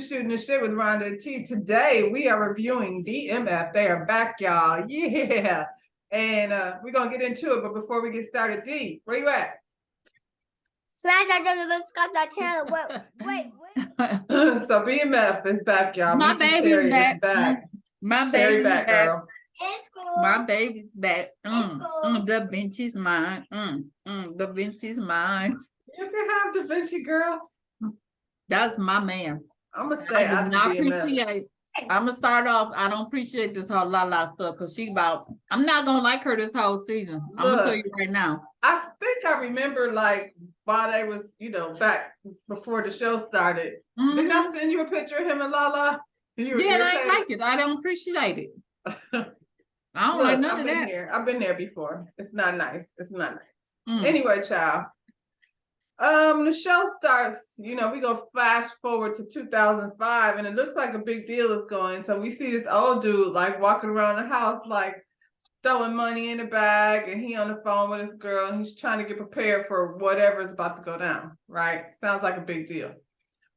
Shooting the Shit with Rhonda and T. Today we are reviewing Bmf. They are back, y'all. Yeah. And we're gonna get into it, but before we get started, D, where you at? Smash that subscribe channel. Wait. So Bmf is back, y'all. My baby's back. My Terry baby's back, girl. It's cool. My baby's back. cool. The bench is mine. The bench is mine. You can have Da Vinci, girl. That's my man. I'm gonna stay I out do of not Bmf. appreciate. I'm gonna start off. I don't appreciate this whole lot stuff because she about. I'm not gonna like her this whole season. I'm gonna tell you right now. I think I remember like while they was, back before the show started. Didn't I send you a picture of him and Lala? And you were Yeah, I irritated? ain't like it. I don't appreciate it. I don't Look, like none I've of been that. here. I've been there before. It's not nice. It's not nice. Mm. Anyway, child. The show starts, we go flash forward to 2005, and it looks like a big deal is going. So we see this old dude like walking around the house, like throwing money in the bag, and he on the phone with his girl, and he's trying to get prepared for whatever is about to go down, right? Sounds like a big deal.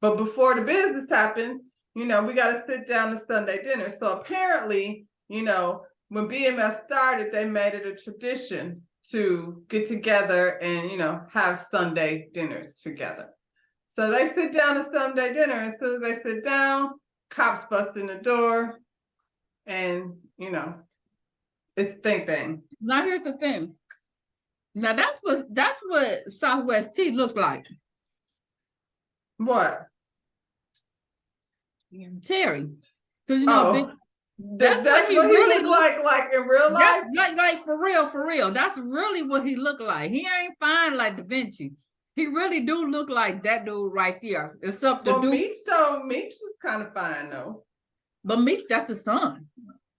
But before the business happened, we got to sit down to Sunday dinner. So apparently, when BMF started, they made it a tradition to get together and, have Sunday dinners together. So they sit down to Sunday dinner. As soon as they sit down, cops bust in the door, and, it's thing. Now here's the thing. Now that's what Southwest T looked like. What? Terry. Because that's what he really looked like in real life. Like for real. That's really what he looked like. He ain't fine like Da Vinci. He really do look like that dude right there. Except the dude. Meech is kind of fine though. But Meech, that's his son.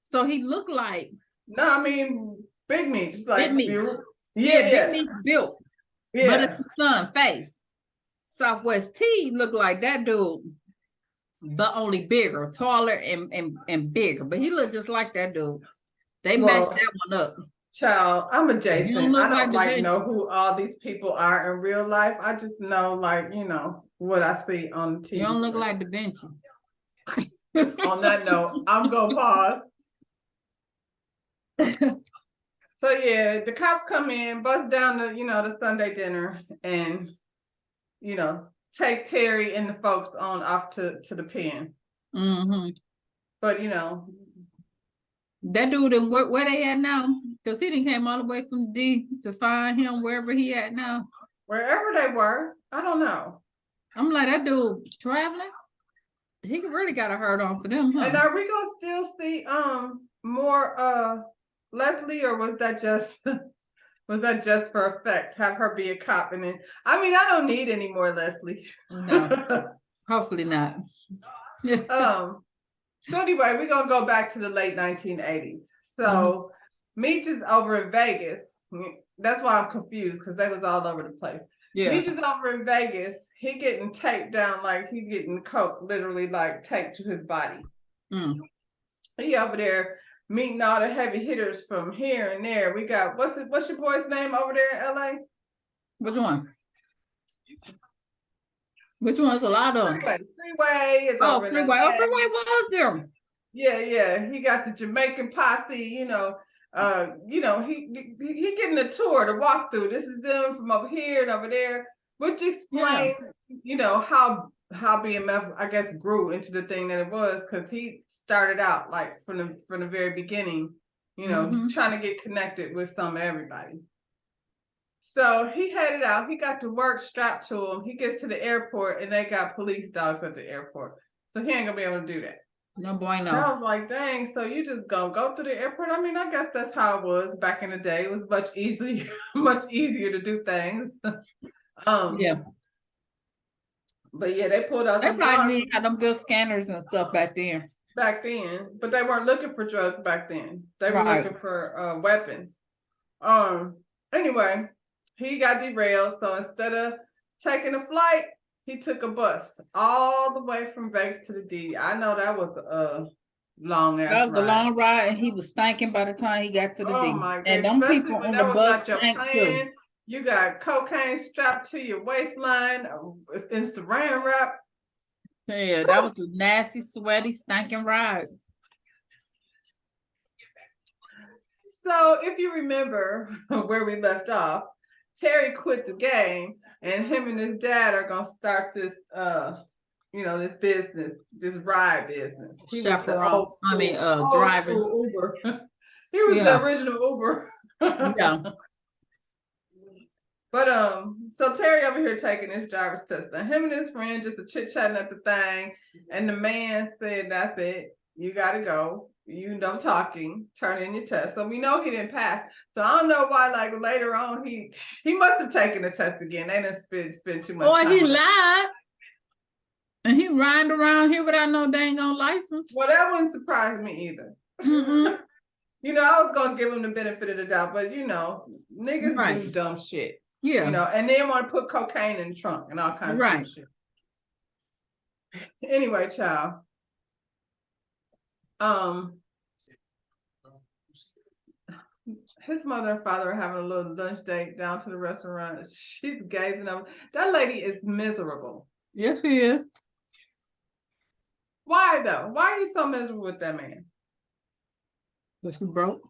So he looked like. No, I mean Big Meech. Like Big Meech. Yeah. Big Meech built. Yeah. But it's his son face. Southwest T looked like that dude, but only bigger, taller, and bigger. But he looked just like that dude. They messed that one up. Child, I'm a Jason. I don't like know who all these people are in real life. I just know what I see on TV. You don't look like Da Vinci. On that note, I'm gonna pause. So yeah, the cops come in, bust down the Sunday dinner, and take Terry and the folks on off to the pen. But that dude, and where they at now? Because he didn't came all the way from D to find him wherever he at now. Wherever they were, I don't know. I'm like, that dude traveling. He really got a hurt on for them, huh? And are we gonna still see more Leslie, or was that just for effect? Have her be a cop, and then I don't need any more Leslie. No, hopefully not. So anyway, we're gonna go back to the late 1980s. So Meech is over in Vegas. That's why I'm confused, because they was all over the place. Yeah. Meech is over in Vegas. He getting taped down, like he getting coke literally like taped to his body. He over there meeting all the heavy hitters from here and there. We got what's your boy's name over there in LA? Which one? Which one's a lot of them? Freeway is over Freeway. Freeway was there. Yeah. He got the Jamaican posse, he getting a tour to walk through. This is them from over here and over there, which explains, how BMF, I guess, grew into the thing that it was, because he started out like from the very beginning, trying to get connected with some of everybody. So he headed out. He got to work strapped to him. He gets to the airport, and they got police dogs at the airport. So he ain't gonna be able to do that. No boy, no. And I was like, dang, so you just gonna go to the airport? I guess that's how it was back in the day. It was much easier to do things. Yeah. But yeah, they pulled out. They probably had them good scanners and stuff back then. But they weren't looking for drugs back then. They were looking for weapons. Anyway, he got derailed. So instead of taking a flight, he took a bus all the way from Vegas to the D. I know that was a long ass ride. That was a long ride, and he was stinking by the time he got to the D. Oh my God. And them people on the bus stank too. You got cocaine strapped to your waistline, Instagram wrap. Yeah, that was a nasty, sweaty, stinking ride. So if you remember where we left off, Terry quit the game and him and his dad are gonna start this this business, this ride business. He was the Chaperone. old Driver. school Uber. He was the original Uber. Yeah. But so Terry over here taking his driver's test. Now him and his friend just a chit-chatting at the thing, and the man said, "That's it. You gotta go. You know talking, turn in your test." So we know he didn't pass. So I don't know why, like later on, he must have taken the test again. They didn't spend too much time. Or he lied. And he riding around here without no dang on license. Well, that wouldn't surprise me either. You know, I was gonna give him the benefit of the doubt, but you know, niggas do dumb shit. Yeah. You know, and then want to put cocaine in the trunk and all kinds of shit. Anyway, child. His mother and father are having a little lunch date down to the restaurant. She's gazing over. That lady is miserable. Yes, she is. Why though? Why are you so miserable with that man? Because she broke.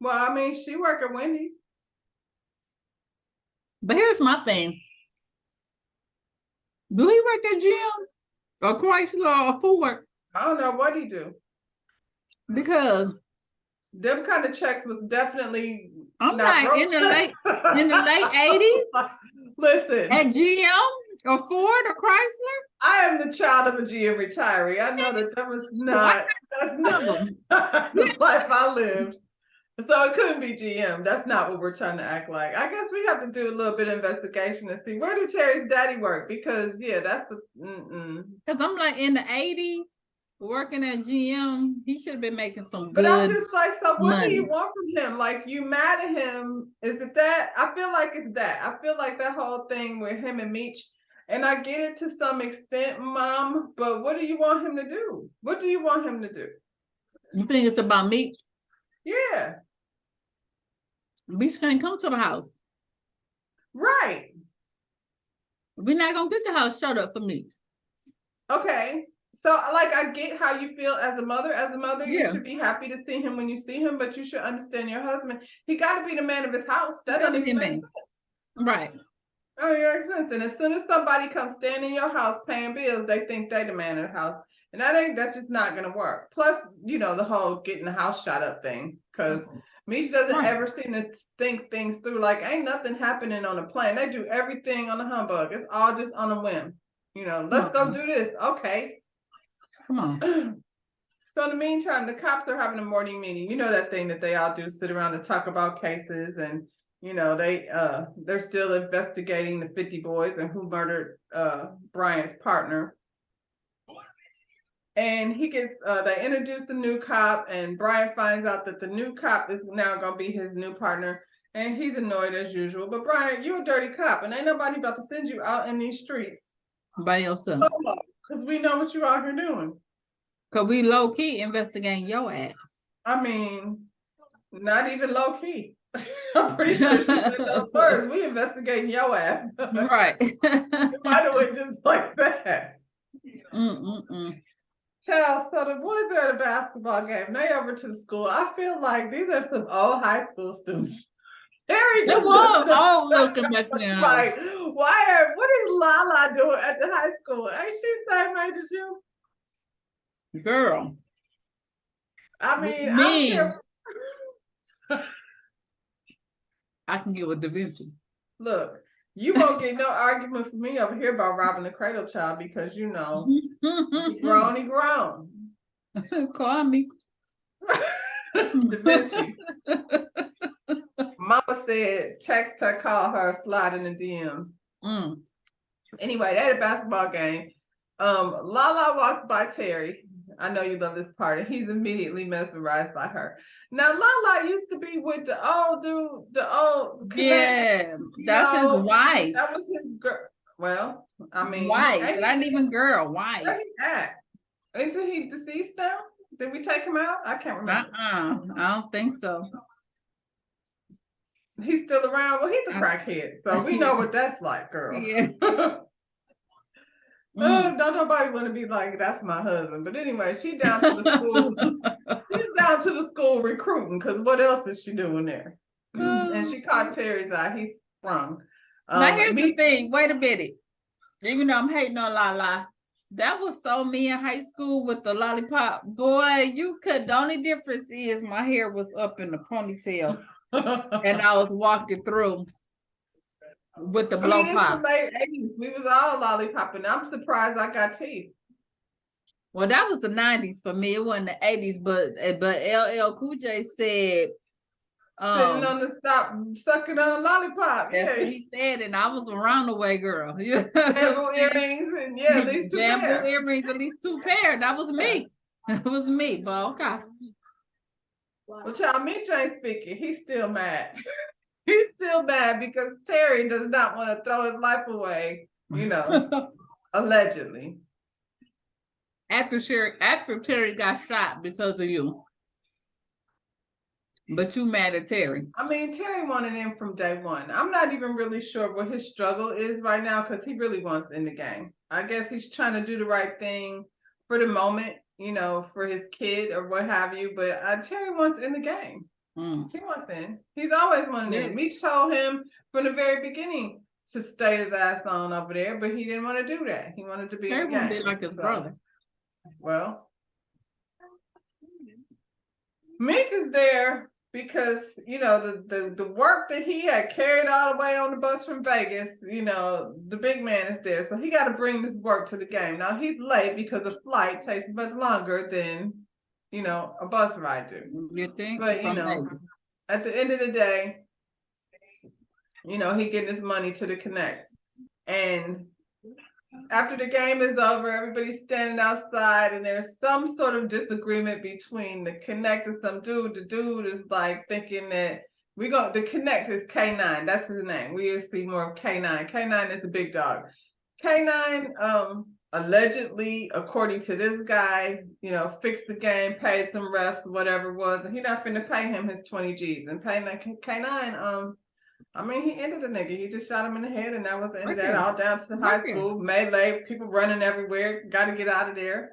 Well, I mean, she work at Wendy's. But here's my thing. Do he work at GM or Chrysler or Ford? I don't know what he do. Because them kind of checks was definitely I'm not in the late 80s. Listen, at GM or Ford or Chrysler. I am the child of a GM retiree. I know that was not the life I lived. So it couldn't be GM. That's not what we're trying to act like. I guess we have to do a little bit of investigation and see where do Terry's daddy work, because yeah, that's the because I'm like in the 80s working at GM, he should have been making some good. But I'm just like, so what money. do you want from him? Like, you mad at him? Is it that? I feel like it's that. I feel like that whole thing with him and Meech, and I get it to some extent, Mom, but what do you want him to do? What do you want him to do? You think it's about Meech? Yeah. Meech can't come to the house. Right. We're not gonna get the house shut up for Meech. Okay. So, like, I get how you feel as a mother. As a mother, you should be happy to see him when you see him, but you should understand your husband. He got to be the man of his house. That doesn't even make sense. Right. Oh, it makes sense. And as soon as somebody comes stand in your house paying bills, they think they the man of the house. And that's just not going to work. Plus, you know, the whole getting the house shot up thing. Because Meech doesn't ever seem to think things through. Like, ain't nothing happening on a plane. They do everything on a humbug. It's all just on a whim. You know, let's go do this. Okay. Come on. So in the meantime, the cops are having a morning meeting. You know that thing that they all do, sit around and talk about cases, and you know they're still investigating the 50 boys and who murdered Brian's partner. And he gets they introduce a new cop, and Brian finds out that the new cop is now gonna be his new partner, and he's annoyed as usual. But Brian, you're a dirty cop, and ain't nobody about to send you out in these streets by yourself. Because we know what you out here doing. Because we low-key investigating your ass. I mean, not even low-key. I'm pretty sure she said those words. We investigating your ass. Right. Why do it just like that? Child, so the boys are at a basketball game. They over to the school. I feel like these are some old high school students. Terry just all looking back now. Like, what is Lala doing at the high school? Ain't she same age as you? Girl. I mean, I don't care. I can get with Da Vinci. Look, you won't get no argument from me over here about robbing the cradle child, because you know, he grown. Call me. Da Vinci. Mama said, text her, call her, slide in the DMs. Anyway, they had a basketball game. Lala walks by Terry. I know you love this part. And he's immediately mesmerized by her. Now, Lala used to be with the old dude, yeah, that's his wife. That was his girl. Well, I mean, wife, not even girl, wife. Where he at? Isn't he deceased now? Did we take him out? I can't remember. I don't think so. He's still around. Well, he's a crackhead, so we know what that's like, girl. Yeah. Don't nobody want to be like, that's my husband. But anyway, she down to the school. She's down to the school recruiting, because what else is she doing there? And she caught Terry's eye. He sprung. Now here's the thing. Wait a minute. Even though I'm hating on Lala, that was so me in high school with the lollipop. Boy, you could. The only difference is my hair was up in the ponytail, and I was walking through with the blow it's pop. the late 80s. We was all lollipopping. I'm surprised I got teeth. Well, that was the 90s for me. It wasn't the 80s, but LL Cool J said, sitting on the stop, sucking on a lollipop. That's Yeah, what he said, and I was around the way, girl. bamboo earrings, and yeah, at least two bamboo pair. earrings, at least 2 pair. That was me. That was me. But okay. Well, child, Mitch ain't speaking. He's still mad. He's still mad because Terry does not want to throw his life away. Allegedly. After Terry got shot because of you. But you mad at Terry. I mean, Terry wanted in from day one. I'm not even really sure what his struggle is right now, because he really wants in the game. I guess he's trying to do the right thing for the moment, for his kid or what have you. But Terry wants in the game. He wants in. He's always wanted in. Meech told him from the very beginning to stay his ass on over there, but he didn't want to do that. He wanted to be in the game. Be like his brother. Well, Meech is there because the work that he had carried all the way on the bus from Vegas, the big man is there, so he got to bring this work to the game. Now he's late because the flight takes much longer than a bus ride do. You think? But at the end of the day, he getting his money to the Connect, and after the game is over, everybody's standing outside, and there's some sort of disagreement between the Connect and some dude. The dude is like thinking that the Connect is K9. That's his name. We used to see more of K9. K9 is a big dog. K9, allegedly, according to this guy, fixed the game, paid some refs, whatever it was, and he not finna pay him his 20 G's. And K9, he ended the nigga. He just shot him in the head, and that was the end of that. All down to the high school, melee, people running everywhere. Got to get out of there.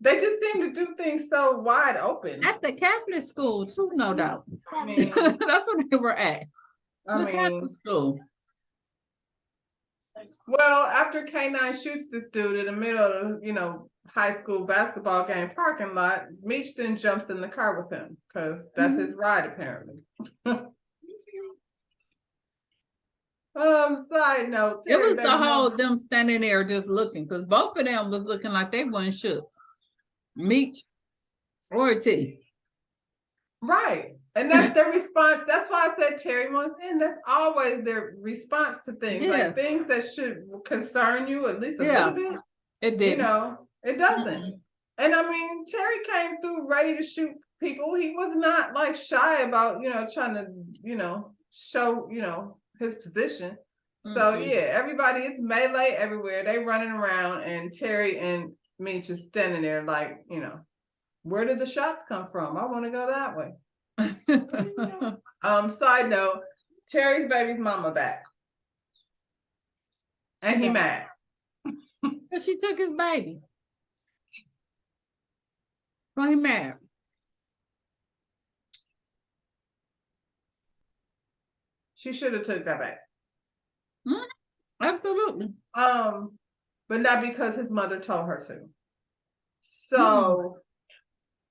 They just seem to do things so wide open. At the Catholic school, too, no doubt. That's where they were at. Catholic school. Well, after K9 shoots this dude in the middle of the, high school basketball game parking lot, Meech then jumps in the car with him because that's his ride, apparently. Side note, it was the whole them standing there just looking, because both of them was looking like they wasn't shook. Meech or T. Right. And that's their response. That's why I said Terry wants in. That's always their response to things. Like things that should concern you at least a little bit. It did. It doesn't. And Terry came through ready to shoot people. He was not like shy about, trying to, show, his position. So everybody, it's melee everywhere. They running around, and Terry and Meech is standing there like, where did the shots come from? I want to go that way. Side note, Terry's baby's mama back. And he mad. Because she took his baby. Why he mad? She should have took that back. Absolutely. But not because his mother told her to. So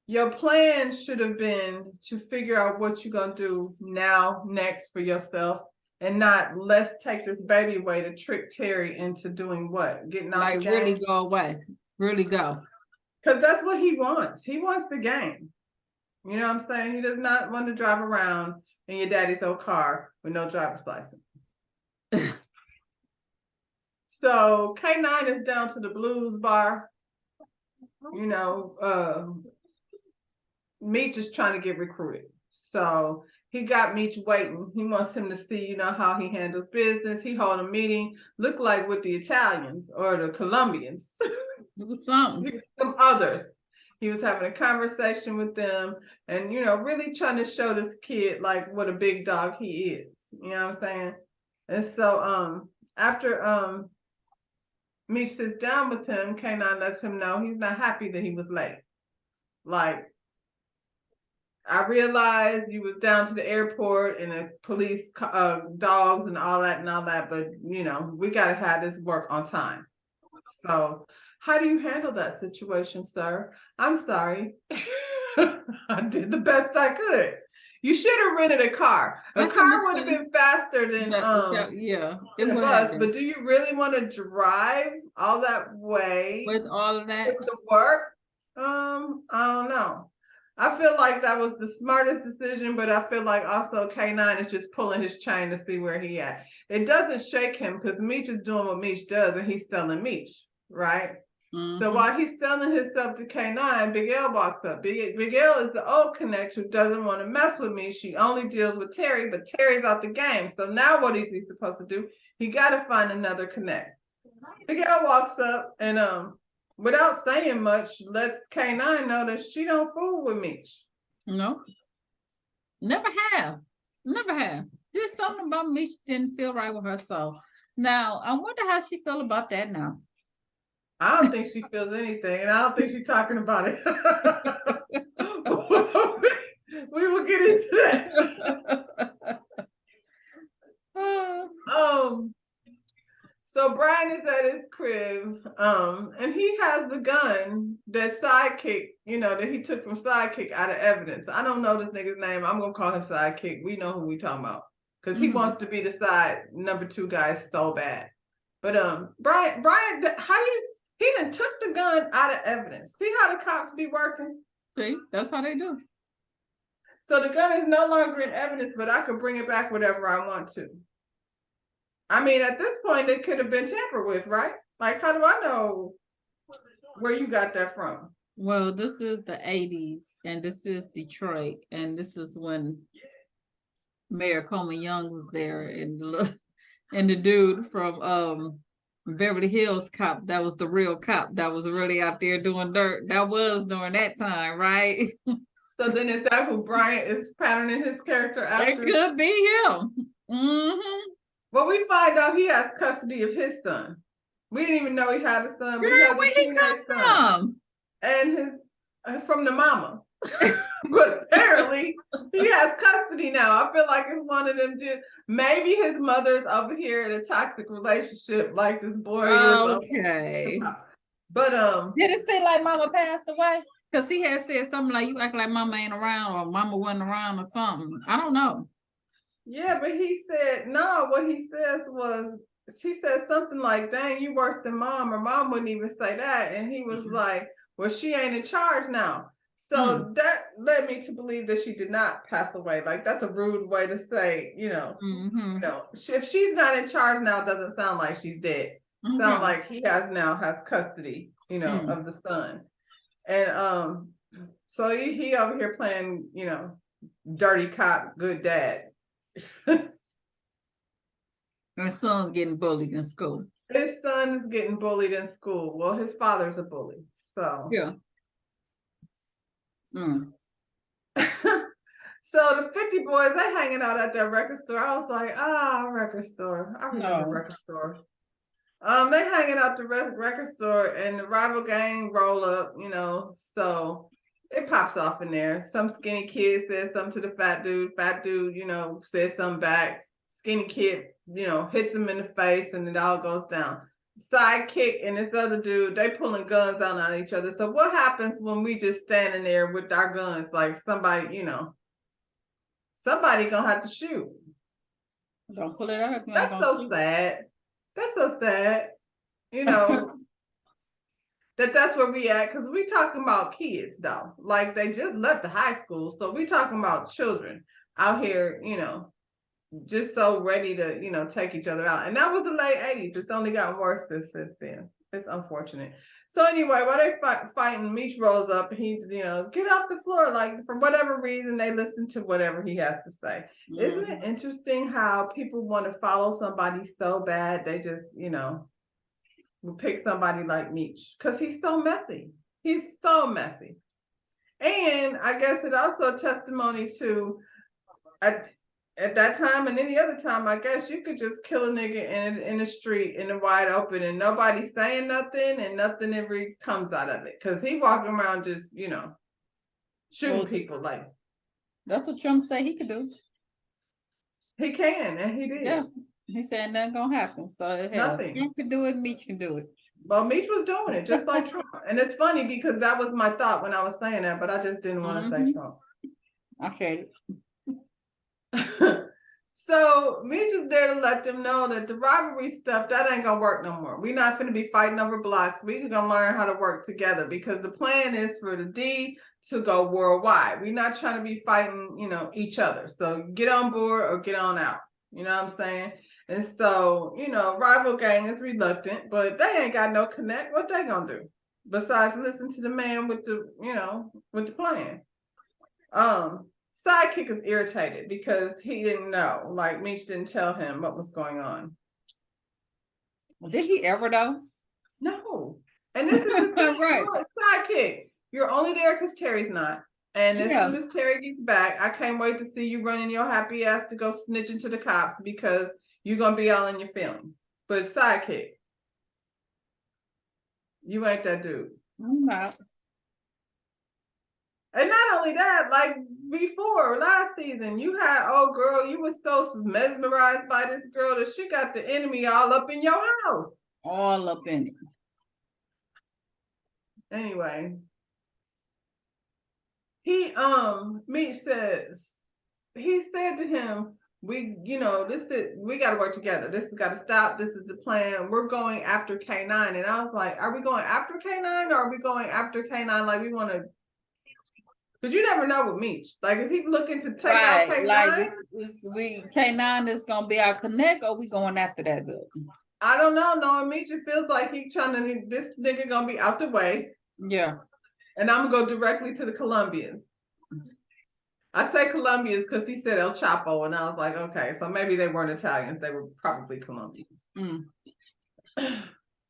your plan should have been to figure out what you're gonna do next for yourself, and not let's take this baby away to trick Terry into doing what? Getting off the game? Really go away. Really go. Because that's what he wants. He wants the game. You know what I'm saying? He does not want to drive around in your daddy's old car with no driver's license. So K9 is down to the blues bar. Meech is trying to get recruited. So he got Meech waiting. He wants him to see, how he handles business. He held a meeting, looked like with the Italians or the Colombians. It was something. Some others. He was having a conversation with them and, really trying to show this kid like what a big dog he is. You know what I'm saying? And so after Meech sits down with him, K9 lets him know he's not happy that he was late. Like, I realized you was down to the airport and the police dogs and all that, but you know, we gotta have this work on time. So how do you handle that situation, sir? I'm sorry. I did the best I could. You should have rented a car. A That's car would have understandable. been faster than Yeah, it than a would bus, have been. but do you really want to drive all that way With all of that. to work? I don't know. I feel like that was the smartest decision, but I feel like also K9 is just pulling his chain to see where he at. It doesn't shake him because Meech is doing what Meech does and he's selling Meech, right? So while he's selling himself to K9, Big L walks up. Big L is the old connect who doesn't want to mess with me. She only deals with Terry, but Terry's out the game. So now what is he supposed to do? He got to find another connect. Big L walks up and without saying much, lets K9 know that she don't fool with Meech. No. Never have. Never have. Just something about Meech didn't feel right with her. So now I wonder how she feel about that now. I don't think she feels anything, and I don't think she's talking about it. We will get into that. So Brian is at his crib, and he has the gun that Sidekick, that he took from Sidekick out of evidence. I don't know this nigga's name. I'm gonna call him Sidekick. We know who we talking about because he wants to be the number 2 guy so bad. But Brian, he done took the gun out of evidence. See how the cops be working? See, that's how they do. So the gun is no longer in evidence, but I could bring it back whenever I want to. I mean, at this point, it could have been tampered with, right? Like, how do I know where you got that from? Well, this is the 80s, and this is Detroit, and this is when Mayor Coleman Young was there, and the dude from Beverly Hills cop, that was the real cop that was really out there doing dirt. That was during that time, right? So then is that who Bryant is patterning his character after? It could be him. Well, we find out he has custody of his son. We didn't even know he had a son, but he has a teenage son. And his from the mama. But apparently he has custody now. I feel like it's one of them. Maybe his mother's over here in a toxic relationship like this boy is. Okay. But did it say like mama passed away? Because he had said something like you act like mama ain't around or mama wasn't around or something. I don't know. Yeah, but he said no. What he says was he said something like, "Dang, you worse than mom," or mom wouldn't even say that, and he was like, "Well, she ain't in charge now." So that led me to believe that she did not pass away. Like that's a rude way to say, if she's not in charge now, it doesn't sound like she's dead. Sound like he has custody, of the son. And so he over here playing, dirty cop, good dad. My son's getting bullied in school. His son is getting bullied in school. Well, his father's a bully, so yeah. So the 50 boys, they hanging out at that record store. I was like, record store. I remember record stores. They hanging out the record store, and the rival gang roll up, so it pops off in there. Some skinny kid says something to the fat dude. Fat dude, says something back. Skinny kid, hits him in the face, and it all goes down. Sidekick and this other dude, they pulling guns out on each other. So what happens when we just standing there with our guns? Like somebody, somebody gonna have to shoot. Don't pull it out. That's so sad. That's so sad. That's where we at, because we talking about kids though. Like they just left the high school, so we talking about children out here, just so ready to, take each other out. And that was the late 80s. It's only gotten worse since then. It's unfortunate. So anyway, while they fighting, Meech rolls up and he's, get off the floor. Like for whatever reason, they listen to whatever he has to say. Isn't it interesting how people want to follow somebody so bad, they just, will pick somebody like Meech because he's so messy. He's so messy. And I guess it also a testimony to at that time and any other time, I guess you could just kill a nigga in the street in the wide open and nobody's saying nothing and nothing ever comes out of it. Cause he walking around just, shooting people like. That's what Trump said he could do. He can, and he did. Yeah. He said nothing gonna happen. So Nothing. Trump can do it, Meech can do it. Well, Meech was doing it just like Trump. And it's funny because that was my thought when I was saying that, but I just didn't want to say Trump. I said it. So Meech is there to let them know that the rivalry stuff, that ain't gonna work no more. We're not gonna be fighting over blocks. We're gonna learn how to work together because the plan is for the D to go worldwide. We're not trying to be fighting, each other. So get on board or get on out. You know what I'm saying? And so, rival gang is reluctant, but they ain't got no connect. What they gonna do? Besides listen to the man with the, with the plan. Sidekick is irritated because he didn't know, like Meech didn't tell him what was going on. Well, did he ever though? No. And this is the thing, right. Sidekick. You're only there because Terry's not. And as soon as Terry gets back, I can't wait to see you running your happy ass to go snitching to the cops because you're gonna be all in your feelings. But Sidekick, you ain't that dude. I'm not. And not only that, like before last season, you had girl, you was so mesmerized by this girl that she got the enemy all up in your house. All up in it. Anyway, Meech says, he said to him, we got to work together. This has got to stop. This is the plan. We're going after K9. And I was like, are we going after K9 or are we going after K9 like we want to? Because you never know with Meech. Like, is he looking to take out K9? Like K9 is gonna be our connect, or we going after that dude? I don't know. Knowing Meech, it feels like he's trying to. This nigga gonna be out the way. Yeah. And I'm gonna go directly to the Colombians. I say Colombians because he said El Chapo, and I was like, okay, so maybe they weren't Italians. They were probably Colombians.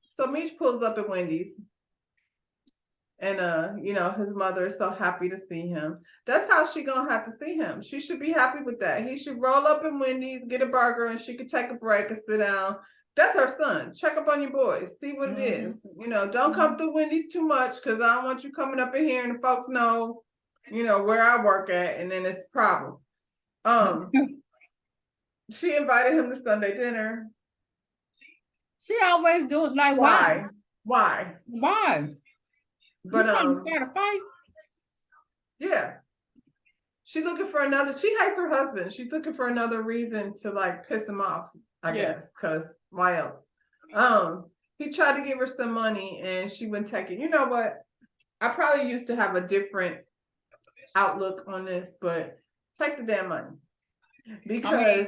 So Meech pulls up at Wendy's. And his mother is so happy to see him. That's how she gonna have to see him. She should be happy with that. He should roll up in Wendy's, get a burger, and she could take a break and sit down. That's her son. Check up on your boys. See what it is. Don't come through Wendy's too much because I don't want you coming up in here and the folks know, where I work at, and then it's a problem. She invited him to Sunday dinner. She always do it like why? But trying to start a fight? Yeah. She's looking for another. She hates her husband. She's looking for another reason to like piss him off, I guess, because why else? He tried to give her some money and she wouldn't take it. You know what? I probably used to have a different outlook on this, but take the damn money. Because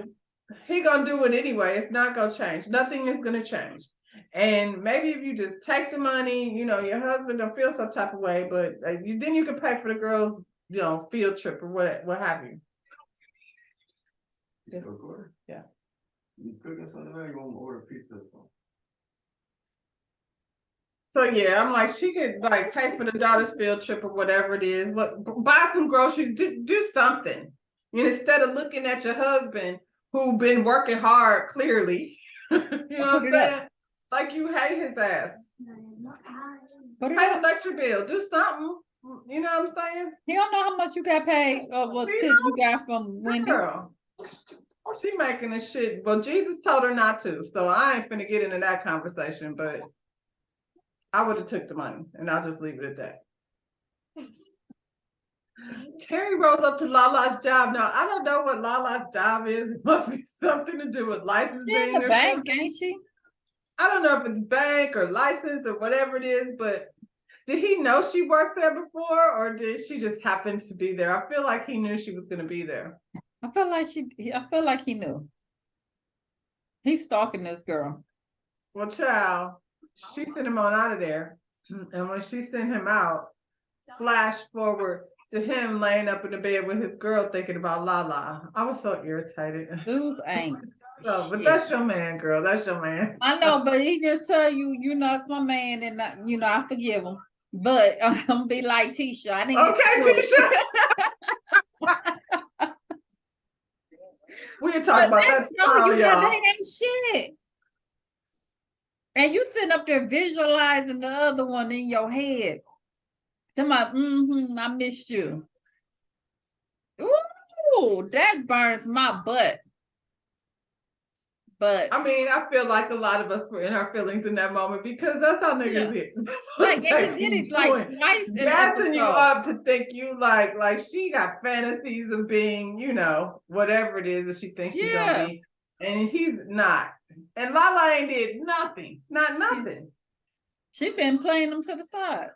he gonna do it anyway. It's not gonna change. Nothing is gonna change. And maybe if you just take the money, your husband don't feel some type of way, but then you can pay for the girls, field trip or what have you. Yeah. You cooking something? You want to order pizza or something? So yeah, I'm like, she could like pay for the daughter's field trip or whatever it is. Buy some groceries, do something. Instead of looking at your husband who been working hard, clearly. You know what I'm saying? Like you hate his ass. Pay the electric bill. Do something. You know what I'm saying? You don't know how much you got paid or what tip you got from Wendy's. Girl, she making this shit. Well, Jesus told her not to, so I ain't finna get into that conversation, but I would have took the money and I'll just leave it at that. Terry rolls up to Lala's job. Now, I don't know what Lala's job is. It must be something to do with licensing. She's in the bank, ain't she? I don't know if it's bank or license or whatever it is, but did he know she worked there before or did she just happen to be there? I feel like he knew she was going to be there. I feel like he knew. He's stalking this girl. Well, child, she sent him on out of there. And when she sent him out, flash forward to him laying up in the bed with his girl thinking about Lala. I was so irritated. Dude's angry. But that's your man, girl. That's your man. I know, but he just tell you, it's my man, and I forgive him. But I'm gonna be like Tisha. I didn't. Okay, Tisha. We can But talk about that that's showing tomorrow, you that y'all. they ain't shit. And you sitting up there visualizing the other one in your head. Talking about, I missed you. Ooh, that burns my butt. But I mean, I feel like a lot of us were in our feelings in that moment because that's how niggas hit. That's like, what and they he did be it like doing. twice in the Gassing you episode. up to think you like she got fantasies of being, whatever it is that she thinks she's gonna be, and he's not. And Lala ain't did nothing, nothing. She been playing them to the side.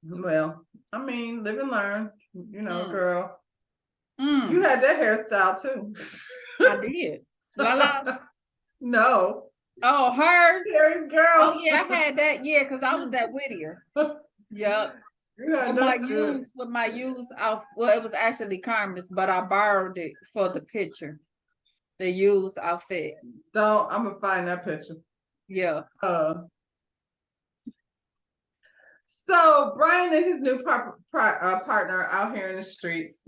Well, I mean, live and learn, girl. You Mm, had that hairstyle too. I did. Lala. No, Oh, hers. Terry's girl. Oh yeah, I had that. Yeah, because I was that Whittier. Yep. You had With my used outfit. Well, it was actually Carmen's, but I borrowed it for the picture. The used outfit. I'm gonna find that picture. Yeah. So Brian and his new partner out here in the streets,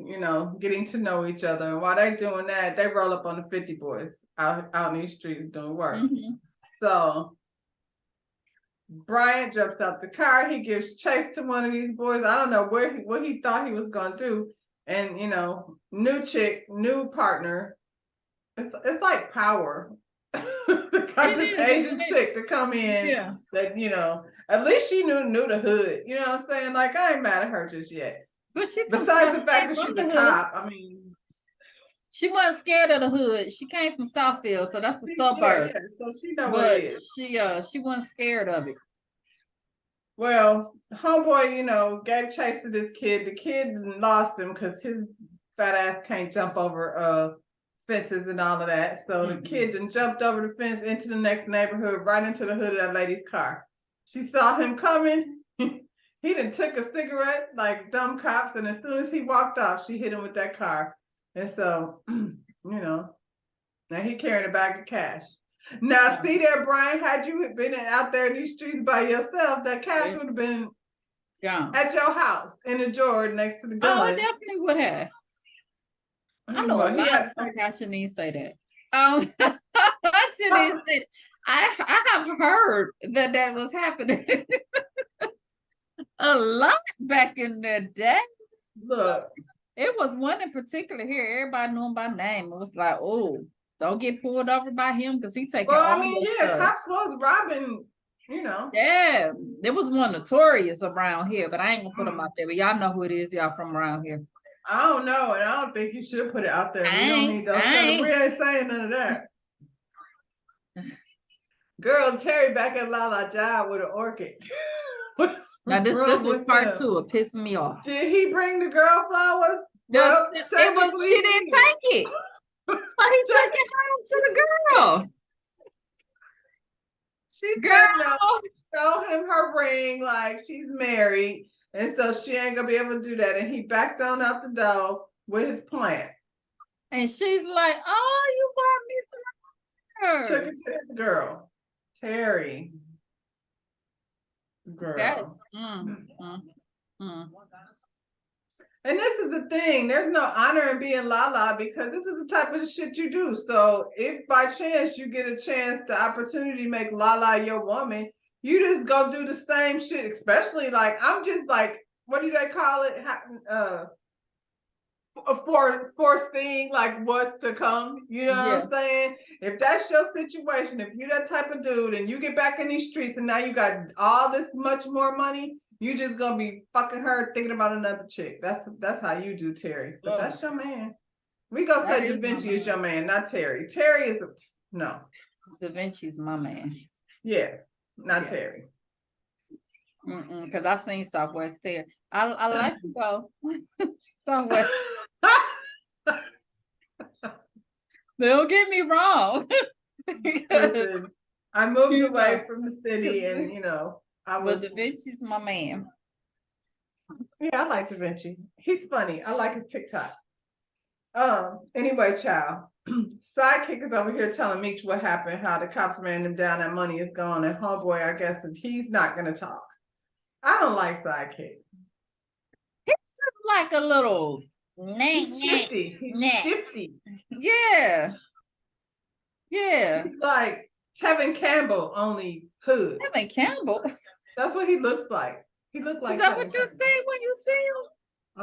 getting to know each other. And while they're doing that, they roll up on the 50 boys out in these streets doing work. Mm-hmm. So Brian jumps out the car. He gives chase to one of these boys. I don't know what he thought he was gonna do. And new chick, new partner. It's like Power. Got this Asian chick to come in that at least she knew the hood. You know what I'm saying? Like I ain't mad at her just yet. But Besides the fact that she's a cop, I mean, she wasn't scared of the hood. She came from Southfield, so that's the suburbs. Yeah, so she know what it is. She wasn't scared of it. Well, homeboy, gave chase to this kid. The kid lost him because his fat ass can't jump over fences and all of that. So the kid then jumped over the fence into the next neighborhood, right into the hood of that lady's car. She saw him coming. He done took a cigarette like dumb cops, and as soon as he walked off, she hit him with that car. And so, now he carrying a bag of cash. Now, see there, Brian, had you been out there in these streets by yourself, that cash would have been at your house in the drawer next to the gun. Oh, it definitely would have. I know a lot of folk. I shouldn't even say that. I shouldn't even say that. I have heard that was happening a lot back in the day. Look, it was one in particular here. Everybody knew him by name. It was like, oh, don't get pulled over by him because he taking all stuff. Cops was robbing, Yeah, there was one notorious around here, but I ain't gonna put him out there. But y'all know who it is, y'all from around here. I don't know, and I don't think you should put it out there. We don't need those we ain't saying none of that. Girl, Terry back at Lala job with an orchid. Now this is part 2. It pissed me off. Did he bring the girl flowers? She didn't take it. So he took it home to the girl. She said show him her ring like she's married. And so she ain't gonna be able to do that. And he backed on out the door with his plant. And she's like, oh, you bought me flowers. Took it to the girl. Terry. Girl. That's And this is the thing. There's no honor in being Lala because this is the type of shit you do. So if by chance you get a chance, the opportunity to make Lala your woman, you just go do the same shit, especially like, I'm just like, what do they call it? Foreseeing like what's to come. You know what I'm saying? If that's your situation, if you're that type of dude and you get back in these streets and now you got all this much more money, you just gonna be fucking her thinking about another chick. That's how you do, Terry. But that's your man. We gonna say Da Vinci is your man, not Terry. Terry is no. Da Vinci's my man. Yeah. Not Terry. Because I seen Southwest Terry. I like to go Southwest. Don't get me wrong. Listen, I moved away from the city, and I was. But Da Vinci's my man. Yeah, I like Da Vinci. He's funny. I like his TikTok. Anyway, child. Sidekick is over here telling Meech what happened, how the cops ran him down, that money is gone, and homeboy, I guess, he's not gonna talk. I don't like Sidekick. He's just like a little He's shifty. He's shifty. Yeah. Yeah. He's like Tevin Campbell, only hood. Kevin Campbell. Is That's what he looks like. He looked like that Tevin what you Campbell. say when you see him?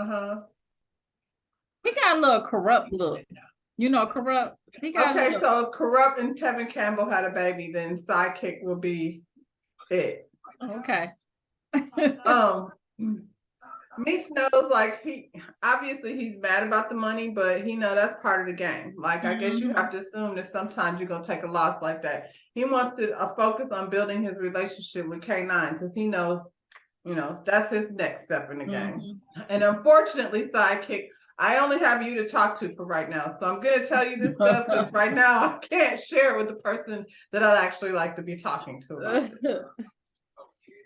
Uh-huh. He got a little corrupt look. You know, corrupt. He got a Okay, little... so if Corrupt and Tevin Campbell had a baby, then Sidekick will be it. Okay. Meech knows, like, he obviously he's mad about the money, but he know that's part of the game. Like, I guess you have to assume that sometimes you're gonna take a loss like that. He wants to focus on building his relationship with K9 because he knows, you know, that's his next step in the game. And unfortunately, Sidekick, I only have you to talk to for right now. So I'm gonna tell you this stuff because right now I can't share it with the person that I'd actually like to be talking to about it.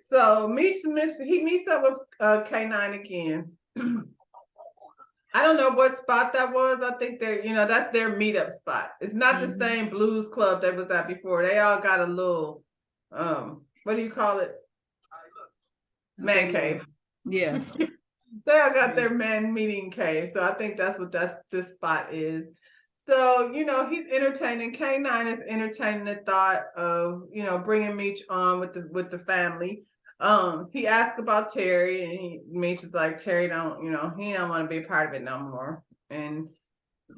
So he meets up with K9 again. I don't know what spot that was. I think they're, you know, that's their meetup spot. It's not the same blues club that was at before. They all got a little, what do you call it? Man cave. Yeah. They all got their man meeting cave. So I think that's what this spot is. So, you know, he's entertaining. K9 is entertaining the thought of, you know, bringing Meech on with the family. He asked about Terry, and Meech is like, Terry don't, you know, he don't want to be a part of it no more. And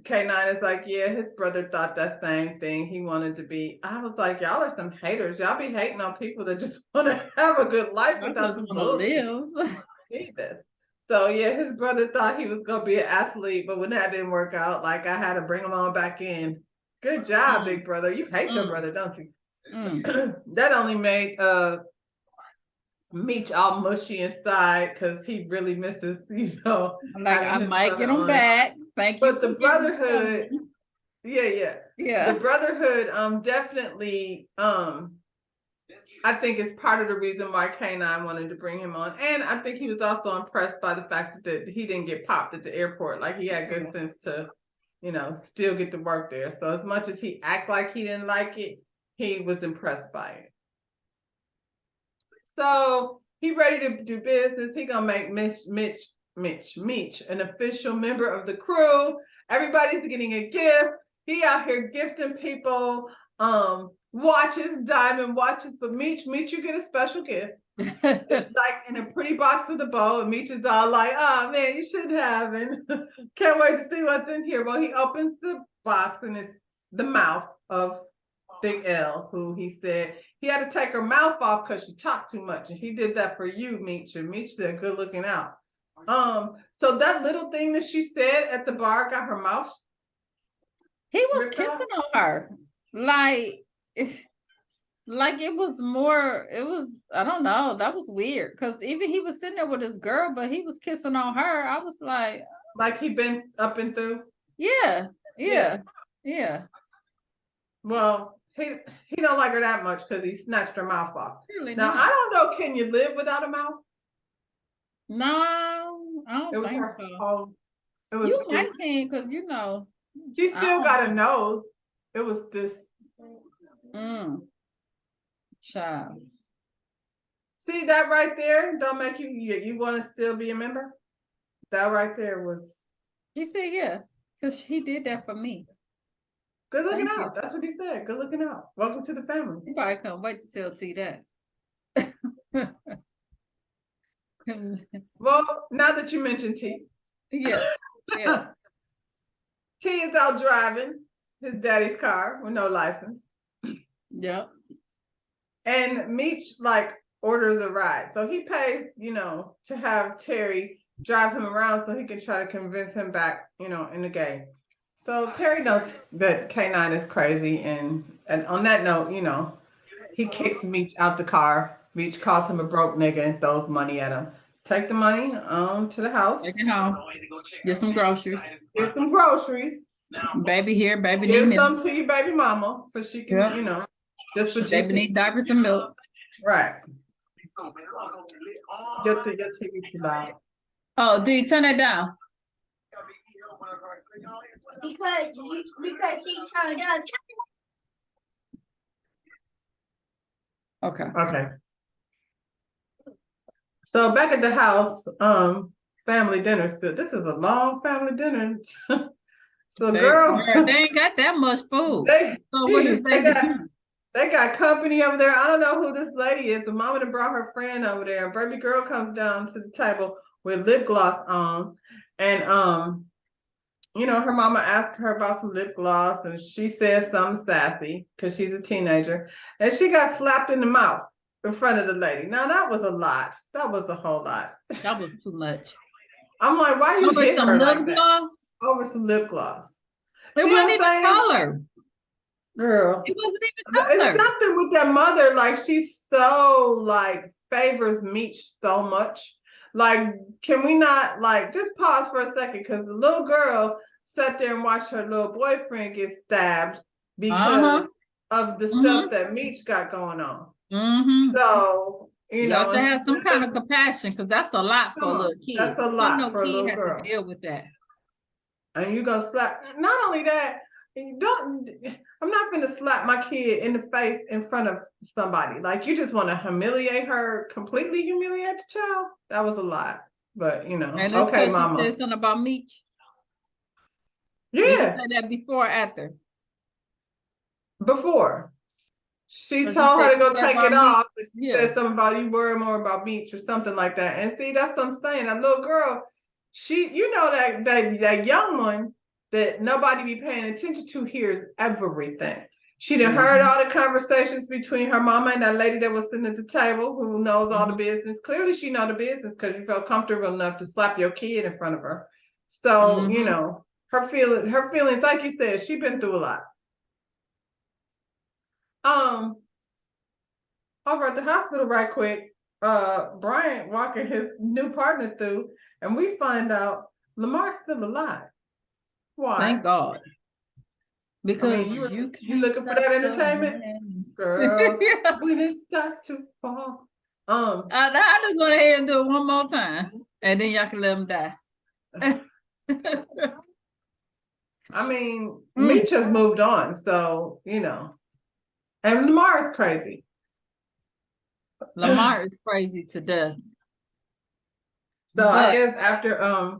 K9 is like, yeah, his brother thought that same thing. He wanted to be. I was like, y'all are some haters. Y'all be hating on people that just want to have a good life without the bullshit. Jesus. So yeah, his brother thought he was gonna be an athlete, but when that didn't work out, like, I had to bring him on back in. Good job, big brother. You hate your brother, don't you? That only made Meech all mushy inside because he really misses, you know. Like, I might get him on. back. Thank you. But the brotherhood, yeah. The brotherhood, definitely, I think it's part of the reason why K9 wanted to bring him on. And I think he was also impressed by the fact that he didn't get popped at the airport. Like, he had good sense to, you know, still get to work there. So as much as he act like he didn't like it, he was impressed by it. So he ready to do business. He gonna make Meech an official member of the crew. Everybody's getting a gift. He out here gifting people watches, diamond watches. But Meech, you get a special gift. It's like in a pretty box with a bow, and Meech is all like, "Oh man, you should have," and can't wait to see what's in here. Well, he opens the box, and it's the mouth of Big L, who he said he had to take her mouth off because she talked too much, and he did that for you, Meech. And Meech said, "Good looking out." So that little thing that she said at the bar got her mouth. He was kissing on her, like it was more. It was, I don't know. That was weird because even he was sitting there with his girl, but he was kissing on her. I was like he been up and through. Yeah. Well, he don't like her that much because he snatched her mouth off. Really now, not. I don't know. Can you live without a mouth? No, I don't think so. It was you might can because you know she still got a nose. It was this. Child. See that right there? Don't make you want to still be a member? That right there was. He said, yeah, because he did that for me. Good looking out. That's what he said. Good looking out. Welcome to the family. You probably can't wait to tell T that. Well, now that you mentioned T. Yeah. T is out driving his daddy's car with no license. Yeah. And Meech like orders a ride. So he pays, you know, to have Terry drive him around so he can try to convince him back, you know, in the game. So Terry knows that K9 is crazy, and on that note, you know, he kicks Meech out the car. Meech calls him a broke nigga and throws money at him. Take the money to the house. Take it home. Get some groceries. Get some groceries. Baby here, baby give need some milk. to your baby mama for she can, you know, just for baby need diapers and milk. Right. Your TV too loud. Oh, do you turn that down? Because she turned down. Okay. So back at the house, family dinner still. This is a long family dinner. So Girl, girl, they ain't got that much food. they So what is geez, they doing? they got company over there. I don't know who this lady is. The mama that brought her friend over there. And baby girl comes down to the table with lip gloss on. And you know, her mama asked her about some lip gloss and she said something sassy because she's a teenager. And she got slapped in the mouth in front of the lady. Now that was a lot. That was a whole lot. That was too much. I'm like, why you Over hit some her lip like that? gloss? Over some lip gloss. It See what wasn't I'm even saying? color. Girl. It wasn't even It's color. something with that mother, like she's so like favors Meech so much. Like, can we not like just pause for a second? Because the little girl sat there and watched her little boyfriend get stabbed because of the stuff that Meech got going on. So, you Y'all know, should have some kind of compassion because that's a lot for a little kid. that's a lot no for a kid little has girl. to deal with that. And you go slap. Not only that, you don't. I'm not gonna slap my kid in the face in front of somebody. Like you just want to humiliate her, completely humiliate the child. That was a lot, but you know, And it's okay, because she mama. said something about Meech. Yeah. Did she say that before or after? Before. She Or told her to go said take about it Meech? off. But she Yeah. said something about you worry more about Meech or something like that. And see, that's what I'm saying. That little girl, you know that young one that nobody be paying attention to hears everything. She done heard all the conversations between her mama and that lady that was sitting at the table who knows all the business. Clearly she know the business because you felt comfortable enough to slap your kid in front of her. So, you know, her feelings, like you said, she been through a lot. Over at the hospital right quick, Bryant walking his new partner through, and we find out Lamar's still alive. Why? Thank God. Because I mean, you looking for that entertainment? Girl, when it starts to fall. I just want to hear him do it one more time. And then y'all can let him die. I mean, Meech has moved on, so you know. And Lamar is crazy. Lamar is crazy to death. So I guess after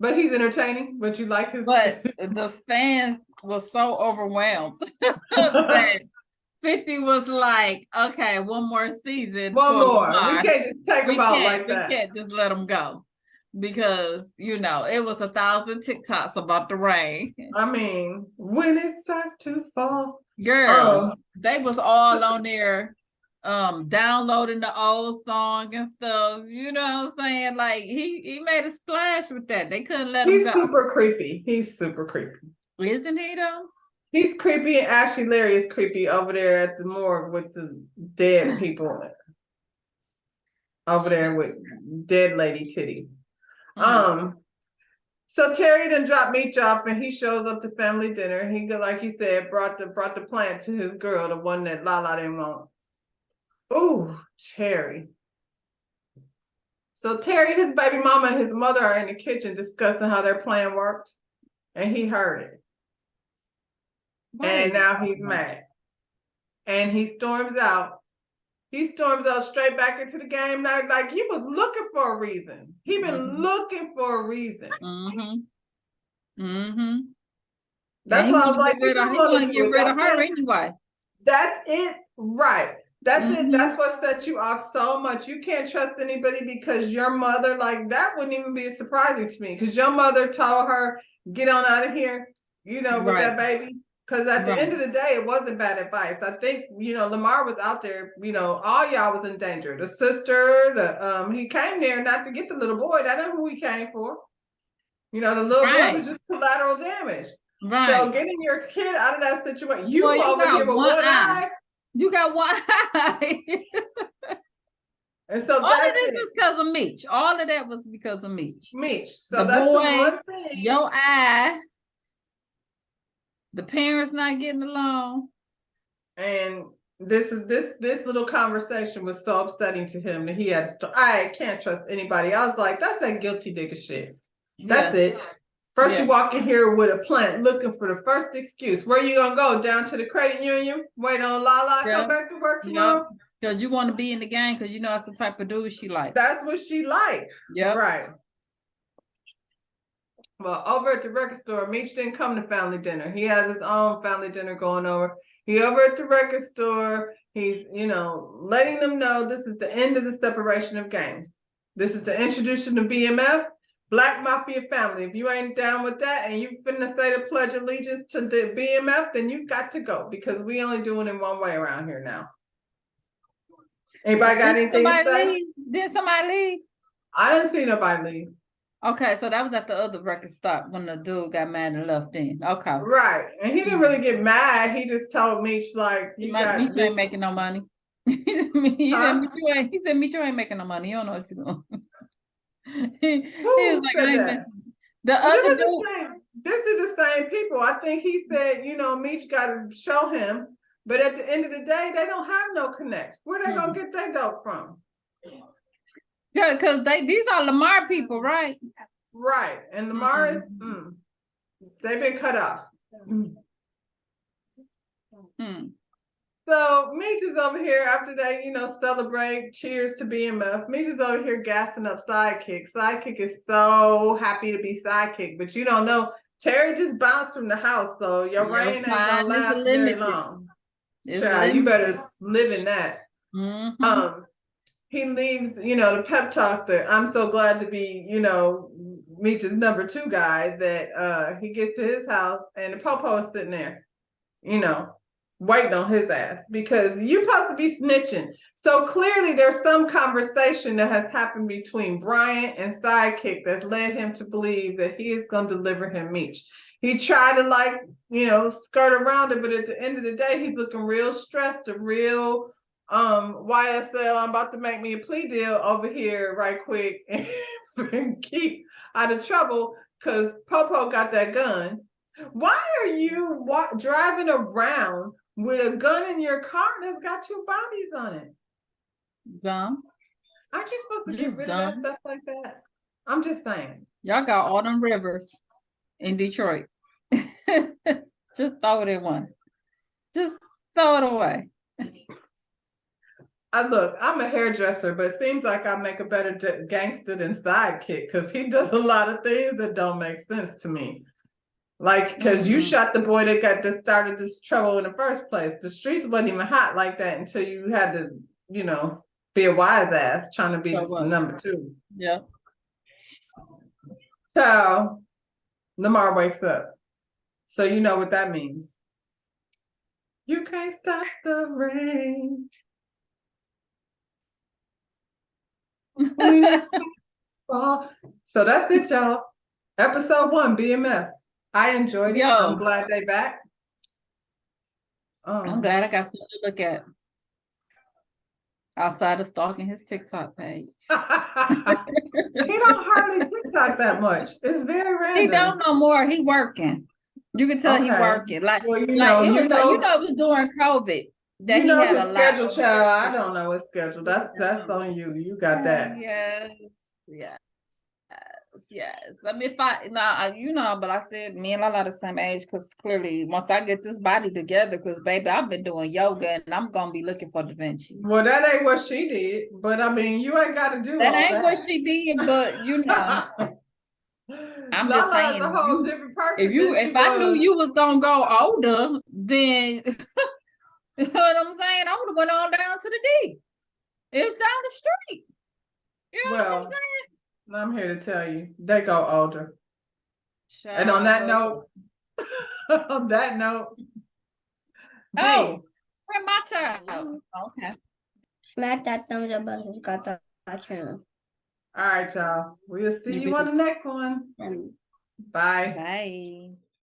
but he's entertaining, but you like his but the fans were so overwhelmed that 50 was like, okay, one more season. One for more. Lamar. We can't just take him out like that. We can't just let him go. Because you know it was 1,000 TikToks about the rain. I mean, when it starts to fall. Girl, they was all on there downloading the old song and stuff. You know what I'm saying? Like he made a splash with that. They couldn't let him go. He's super creepy. He's super creepy. Isn't he though? He's creepy, and Ashley Larry is creepy over there at the morgue with the dead people over there with dead lady titties. So Terry done dropped Meech off and he shows up to family dinner. He like you said, brought the plant to his girl, the one that Lala didn't want. Ooh, Terry. So Terry, his baby mama, and his mother are in the kitchen discussing how their plan worked. And he heard it. And now he's mad. And he storms out. He storms out straight back into the game. Now, like he was looking for a reason. He been looking for a reason. That's why I was like, he want to get rid of her anyway. That's it, right? That's it. That's what set you off so much. You can't trust anybody because your mother, like that wouldn't even be surprising to me because your mother told her, get on out of here, you know, with that baby. Because at the end of the day, it wasn't bad advice. I think, you know, Lamar was out there, you know, all y'all was in danger. The sister, he came there not to get the little boy. That ain't who he came for. You know, the little boy was just collateral damage. Right. So getting your kid out of that situation, you over here with one eye. You got one eye. And so all of this is because of Meech. All of that was because of Meech. So that's the one thing. Your eye. The parents not getting along. And this little conversation was so upsetting to him that he had to start. I can't trust anybody. I was like, that's that guilty nigga shit. That's it. First you walk in here with a plant looking for the first excuse. Where you gonna go? Down to the credit union? Wait on Lala, come back to work tomorrow? Because you want to be in the game because you know that's the type of dude she like. That's what she like. Yeah. Right. Well, over at the record store, Meech didn't come to family dinner. He had his own family dinner going over. He over at the record store. He's, letting them know this is the end of the separation of games. This is the introduction to BMF, Black Mafia family. If you ain't down with that and you finna say the Pledge of Allegiance to the BMF, then you got to go because we only doing it one way around here now. Anybody got anything to say? Did somebody leave? I didn't see nobody leave. Okay, so that was at the other record stop when the dude got mad and left in. Okay. Right. And he didn't really get mad. He just told Meech, like, Meech ain't making no money. He said, Meech, you ain't making no money. You don't know what you're doing. he was like, I ain't messing. The other dude. This is the same people. I think he said, Meech got to show him. But at the end of the day, they don't have no connect. Where they gonna get their dope from? Yeah, because these are Lamar people, right? Right. And Lamar is they've been cut off. So Meech is over here after they, celebrate, cheers to BMF. Meech is over here gassing up Sidekick. Sidekick is so happy to be Sidekick, but you don't know. Terry just bounced from the house, though. Your reign ain't gonna last very long. Child, you better live in that. He leaves, the pep talk that I'm so glad to be, Meech's number 2 guy, that he gets to his house and the Popo is sitting there, waiting on his ass because you're supposed to be snitching. So clearly there's some conversation that has happened between Bryant and Sidekick that's led him to believe that he is going to deliver him Meech. He tried to skirt around it, but at the end of the day, he's looking real stressed and real YSL, I'm about to make me a plea deal over here right quick and keep out of trouble because Popo got that gun. Why are you driving around with a gun in your car that's got 2 bodies on it? Dumb. Aren't you supposed to get rid of that stuff like that? I'm just saying. Y'all got all them rivers in Detroit. Just throw it in one. Just throw it away. Look, I'm a hairdresser, but it seems like I make a better gangster than Sidekick because he does a lot of things that don't make sense to me. Like, because you shot the boy that started this trouble in the first place. The streets wasn't even hot like that until you had to, be a wise ass trying to be number 2. Yeah. So, Lamar wakes up. So you know what that means. You can't stop the rain. So that's it, y'all. Episode 1, BMF. I enjoyed it. I'm glad they back. I'm glad I got something to look at outside of stalking his TikTok page. He don't hardly TikTok that much. It's very random. He don't no more. He working. You can tell he working. Like, well, it was during COVID that he had a lot. Schedule, child. I don't know his schedule. That's on you. You got that. Yes. I mean, but I said me and Lala the same age because clearly once I get this body together, because baby, I've been doing yoga and I'm gonna be looking for Da Vinci. Well, that ain't what she did, but I mean, you ain't got to do that. That ain't what she did, but I'm Lala just saying. Is a whole different person. If I knew you was gonna go older, then you know what I'm saying? I would have went on down to the D. It's down the street. You know what I'm saying? I'm here to tell you, they go older. And on that note, where my child? Okay. Smack that thumbs up button. Got that channel. All right, y'all. We'll see you on the next one. Bye. Bye.